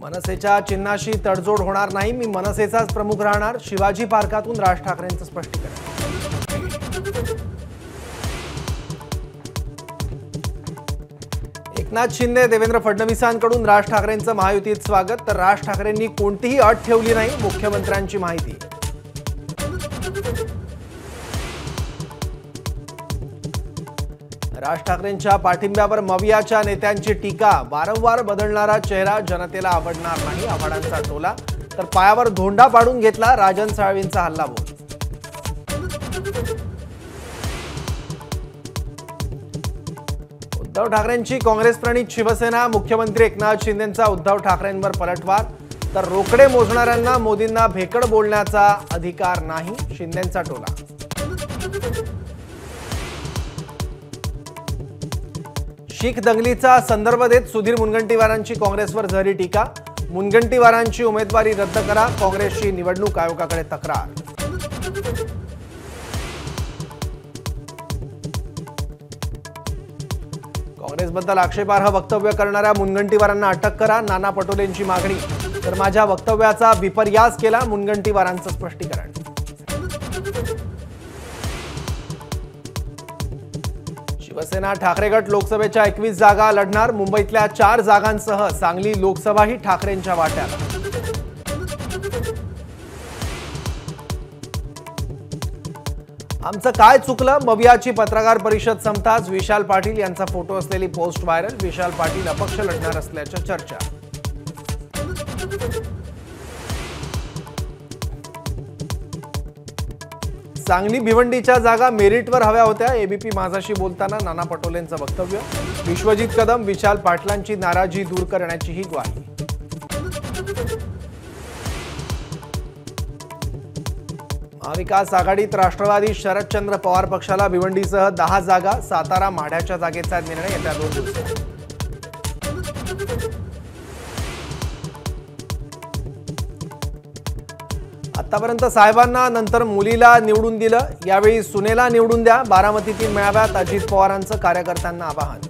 मनसेच्या चिन्हाशी तडजोड होणार नाही, मी मनसेचाच प्रमुख राहणार, शिवाजी पार्कातून राज ठाकरेंचं स्पष्टीकरण। एकनाथ शिंदे देवेंद्र फडणवीसांकडून राज ठाकरेंचं महायुतीत स्वागत, तर राज ठाकरेंनी कोणतीही अट ठेवली नाही, मुख्यमंत्र्यांची माहिती। राज ठाकरेंच्या पाठिंब्यावर मवियाच्या नेत्यांची टीका, वारंवार बदलणारा चेहरा जनतेला आवडणार नाही, आव्हाडांचा टोला, तर पायावर धोंडा पाडून घेतला राजन साळवींचा हल्लाबोल। उद्धव ठाकरेंची काँग्रेस प्रणित शिवसेना, मुख्यमंत्री एकनाथ शिंदेंचा उद्धव ठाकरेंवर पलटवार, तर रोकडे मोजणाऱ्यांना मोदींना भेकड बोलण्याचा अधिकार नाही, शिंदेंचा टोला। शीख दंगलीचा संदर्भ देत सुधीर मुनगंटीवारांची काँग्रेसवर जहरी टीका, मुनगंटीवारांची उमेदवारी रद्द करा, काँग्रेसची निवडणूक आयोगाकडे तक्रार। काँग्रेसबद्दल आक्षेपार्ह वक्तव्य करणाऱ्या मुनगंटीवारांना अटक करा, नाना पटोलेंची मागणी, तर माझ्या वक्तव्याचा विपर्यास केला, मुनगंटीवारांचं स्पष्टीकरण। शिवसेना ठाकरे गट लोकसभेच्या 21 जागा लढणार, मुंबईतल्या 4 जागांसह सांगली लोकसभाही ठाकरेंच्या वाट्याला। आमचं काय चुकलं, मवियाची पत्रकार परिषद संपताच विशाल पाटील यांचा फोटो असलेली पोस्ट व्हायरल, विशाल पाटील अपक्ष लढणार असल्याच्या चर्चा। सांगली भिवंडीच्या जागा मेरिटवर हव्या होत्या, एबीपी माझाशी बोलताना नाना पटोलेंचं वक्तव्य, विश्वजित कदम विशाल पाटलांची नाराजी दूर करण्याची ही ग्वाही। महाविकास आघाडीत राष्ट्रवादी शरदचंद्र पवार पक्षाला भिवंडीसह 10 जागा, सातारा माढ्याच्या जागेचा निर्णय येत्या 2 दिवसात। आतापर्यंत साहेबांना, नंतर मुलीला निवडून दिलं, यावेळी सुनेला निवडून द्या, बारामतीतील मेळाव्यात अजित पवारांचं कार्यकर्त्यांना आवाहन।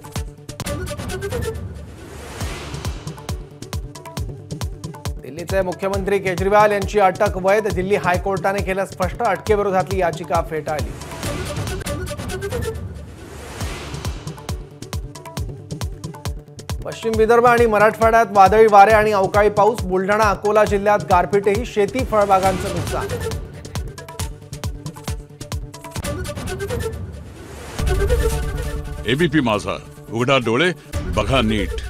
दिल्लीचे मुख्यमंत्री केजरीवाल यांची अटक वैध, दिल्ली हायकोर्टाने केलं स्पष्ट, अटकेविरोधातली याचिका फेटाळली। पश्चिम विदर्भ आणि मराठवाड्यात वादळी वारे आणि अवकाळी पाऊस, बुलढाणा अकोला जिल्ह्यात गारपीटही, शेती फळबागांचं नुकसान। एबीपी माझा, उघडा डोळे बघा नीट।